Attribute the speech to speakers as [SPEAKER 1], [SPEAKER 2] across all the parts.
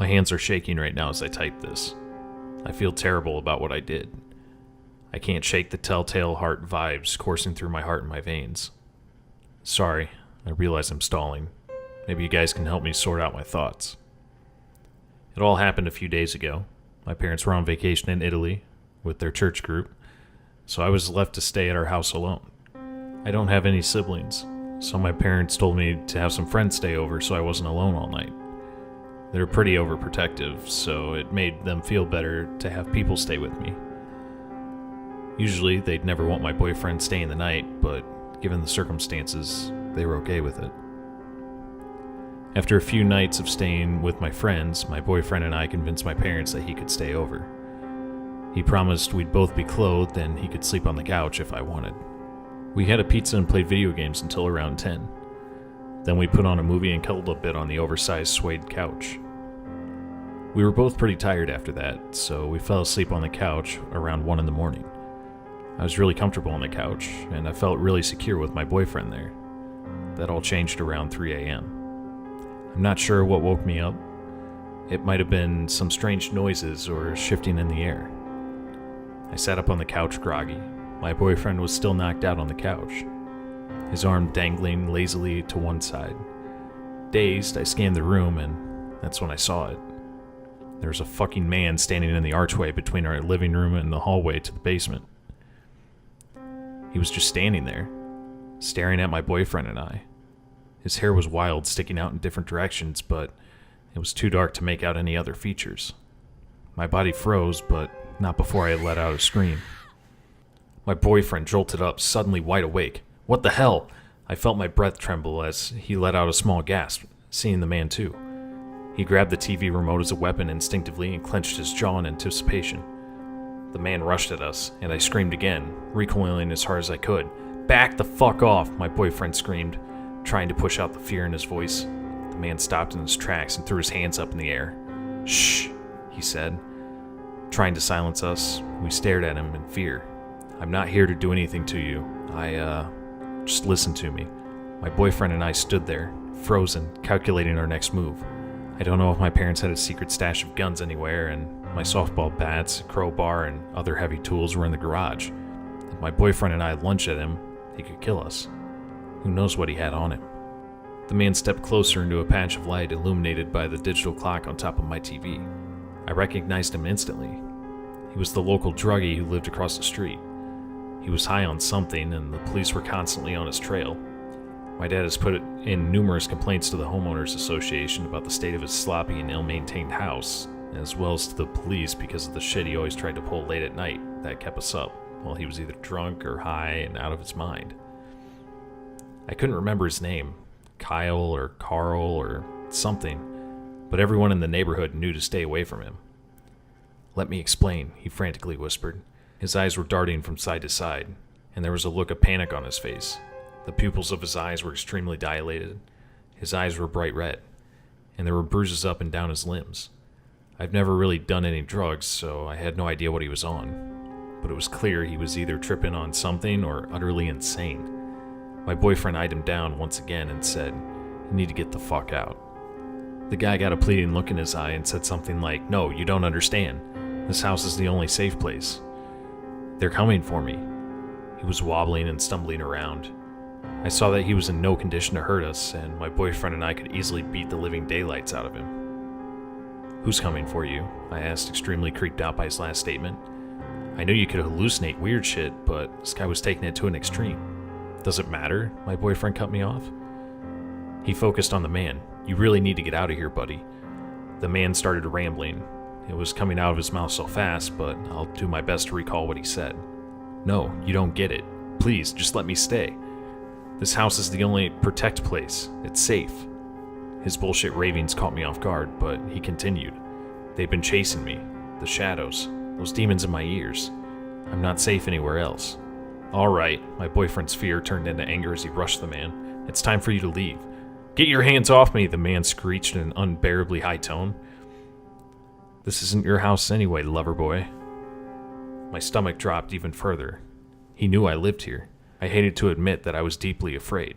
[SPEAKER 1] My hands are shaking right now as I type this. I feel terrible about what I did. I can't shake the telltale heart vibes coursing through my heart and my veins. Sorry, I realize I'm stalling. Maybe you guys can help me sort out my thoughts. It all happened a few days ago. My parents were on vacation in Italy with their church group, so I was left to stay at our house alone. I don't have any siblings, so my parents told me to have some friends stay over so I wasn't alone all night. They're pretty overprotective, so it made them feel better to have people stay with me. Usually, they'd never want my boyfriend staying the night, but given the circumstances, they were okay with it. After a few nights of staying with my friends, my boyfriend and I convinced my parents that he could stay over. He promised we'd both be clothed and he could sleep on the couch if I wanted. We had a pizza and played video games until around 10. Then we put on a movie and cuddled a bit on the oversized suede couch. We were both pretty tired after that, so we fell asleep on the couch around 1 in the morning. I was really comfortable on the couch, and I felt really secure with my boyfriend there. That all changed around 3 a.m. I'm not sure what woke me up. It might have been some strange noises or shifting in the air. I sat up on the couch groggy. My boyfriend was still knocked out on the couch, his arm dangling lazily to one side. Dazed, I scanned the room, and that's when I saw it. There was a fucking man standing in the archway between our living room and the hallway to the basement. He was just standing there, staring at my boyfriend and I. His hair was wild, sticking out in different directions, but it was too dark to make out any other features. My body froze, but not before I had let out a scream. My boyfriend jolted up, suddenly wide awake. What the hell? I felt my breath tremble as he let out a small gasp, seeing the man too. He grabbed the TV remote as a weapon instinctively and clenched his jaw in anticipation. The man rushed at us, and I screamed again, recoiling as hard as I could. Back the fuck off, my boyfriend screamed, trying to push out the fear in his voice. The man stopped in his tracks and threw his hands up in the air. Shh, he said. Trying to silence us, we stared at him in fear. I'm not here to do anything to you. Just listen to me. My boyfriend and I stood there, frozen, calculating our next move. I don't know if my parents had a secret stash of guns anywhere, and my softball bats, crowbar, and other heavy tools were in the garage. If my boyfriend and I lunged at him, he could kill us. Who knows what he had on him? The man stepped closer into a patch of light illuminated by the digital clock on top of my TV. I recognized him instantly. He was the local druggie who lived across the street. He was high on something, and the police were constantly on his trail. My dad has put in numerous complaints to the homeowners association about the state of his sloppy and ill-maintained house, as well as to the police because of the shit he always tried to pull late at night that kept us up while he was either drunk or high and out of his mind. I couldn't remember his name, Kyle or Carl or something, but everyone in the neighborhood knew to stay away from him. Let me explain, he frantically whispered. His eyes were darting from side to side, and there was a look of panic on his face. The pupils of his eyes were extremely dilated. His eyes were bright red, and there were bruises up and down his limbs. I've never really done any drugs, so I had no idea what he was on, but it was clear he was either tripping on something or utterly insane. My boyfriend eyed him down once again and said, "You need to get the fuck out." The guy got a pleading look in his eye and said something like, "No, you don't understand. This house is the only safe place. They're coming for me." He was wobbling and stumbling around. I saw that he was in no condition to hurt us, and my boyfriend and I could easily beat the living daylights out of him. "Who's coming for you?" I asked, extremely creeped out by his last statement. I knew you could hallucinate weird shit, but this guy was taking it to an extreme. "Does it matter?" My boyfriend cut me off. He focused on the man. "You really need to get out of here, buddy." The man started rambling. It was coming out of his mouth so fast, but I'll do my best to recall what he said. "No, you don't get it. Please, just let me stay. This house is the only protect place. It's safe." His bullshit ravings caught me off guard, but he continued. "They've been chasing me. The shadows. Those demons in my ears. I'm not safe anywhere else." "All right." My boyfriend's fear turned into anger as he rushed the man. "It's time for you to leave." "Get your hands off me," the man screeched in an unbearably high tone. "This isn't your house anyway, lover boy." My stomach dropped even further. He knew I lived here. I hated to admit that I was deeply afraid.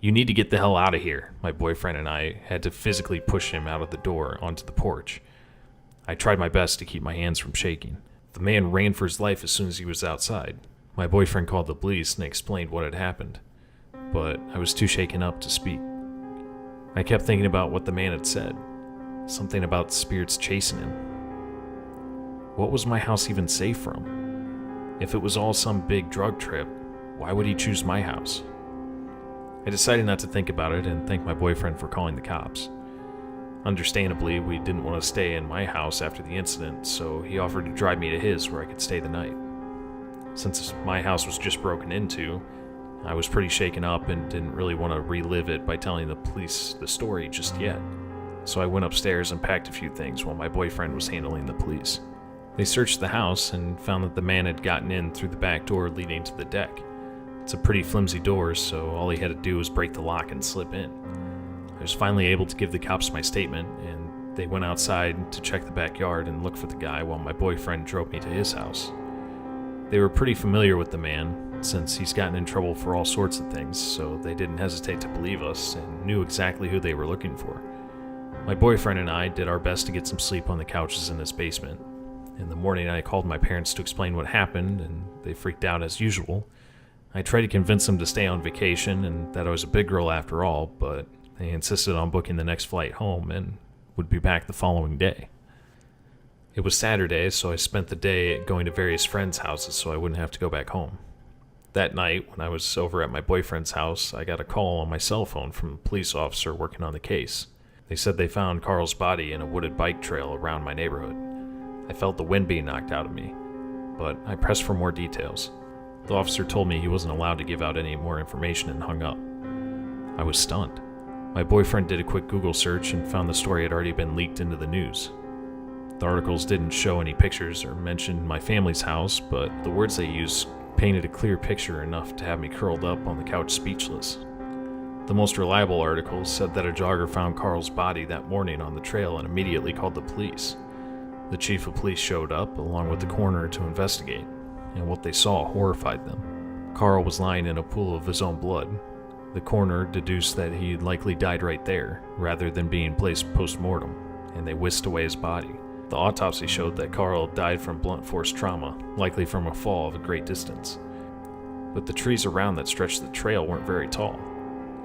[SPEAKER 1] "You need to get the hell out of here." My boyfriend and I had to physically push him out of the door onto the porch. I tried my best to keep my hands from shaking. The man ran for his life as soon as he was outside. My boyfriend called the police and explained what had happened, but I was too shaken up to speak. I kept thinking about what the man had said, something about spirits chasing him. What was my house even safe from? If it was all some big drug trip, why would he choose my house? I decided not to think about it and thanked my boyfriend for calling the cops. Understandably, we didn't want to stay in my house after the incident, so he offered to drive me to his where I could stay the night. Since my house was just broken into, I was pretty shaken up and didn't really want to relive it by telling the police the story just yet. So I went upstairs and packed a few things while my boyfriend was handling the police. They searched the house and found that the man had gotten in through the back door leading to the deck. It's a pretty flimsy door, so all he had to do was break the lock and slip in. I was finally able to give the cops my statement, and they went outside to check the backyard and look for the guy while my boyfriend drove me to his house. They were pretty familiar with the man, since he's gotten in trouble for all sorts of things, so they didn't hesitate to believe us and knew exactly who they were looking for. My boyfriend and I did our best to get some sleep on the couches in his basement. In the morning, I called my parents to explain what happened, and they freaked out as usual. I tried to convince them to stay on vacation and that I was a big girl after all, but they insisted on booking the next flight home and would be back the following day. It was Saturday, so I spent the day going to various friends' houses so I wouldn't have to go back home. That night, when I was over at my boyfriend's house, I got a call on my cell phone from a police officer working on the case. They said they found Carl's body in a wooded bike trail around my neighborhood. I felt the wind being knocked out of me, but I pressed for more details. The officer told me he wasn't allowed to give out any more information and hung up. I was stunned. My boyfriend did a quick Google search and found the story had already been leaked into the news. The articles didn't show any pictures or mention my family's house, but the words they used painted a clear picture enough to have me curled up on the couch speechless. The most reliable articles said that a jogger found Carl's body that morning on the trail and immediately called the police. The chief of police showed up, along with the coroner, to investigate, and what they saw horrified them. Carl was lying in a pool of his own blood. The coroner deduced that he likely died right there, rather than being placed post-mortem, and they whisked away his body. The autopsy showed that Carl died from blunt force trauma, likely from a fall of a great distance. But the trees around that stretched the trail weren't very tall,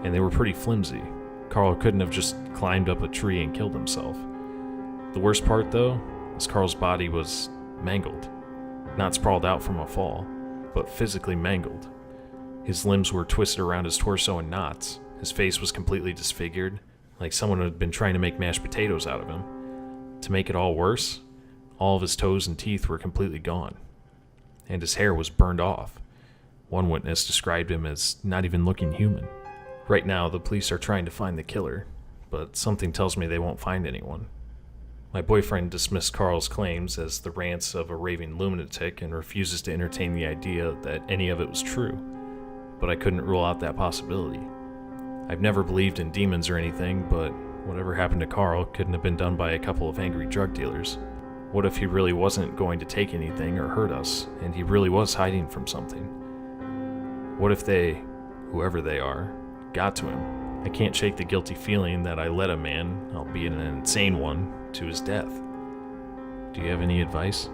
[SPEAKER 1] and they were pretty flimsy. Carl couldn't have just climbed up a tree and killed himself. The worst part, though, is Carl's body was mangled. Not sprawled out from a fall, but physically mangled. His limbs were twisted around his torso in knots. His face was completely disfigured, like someone had been trying to make mashed potatoes out of him. To make it all worse, all of his toes and teeth were completely gone, and his hair was burned off. One witness described him as not even looking human. Right now, the police are trying to find the killer, but something tells me they won't find anyone. My boyfriend dismissed Carl's claims as the rants of a raving lunatic and refuses to entertain the idea that any of it was true, but I couldn't rule out that possibility. I've never believed in demons or anything, but whatever happened to Carl couldn't have been done by a couple of angry drug dealers. What if he really wasn't going to take anything or hurt us, and he really was hiding from something? What if they, whoever they are, got to him? I can't shake the guilty feeling that I led a man, albeit an insane one, to his death. Do you have any advice?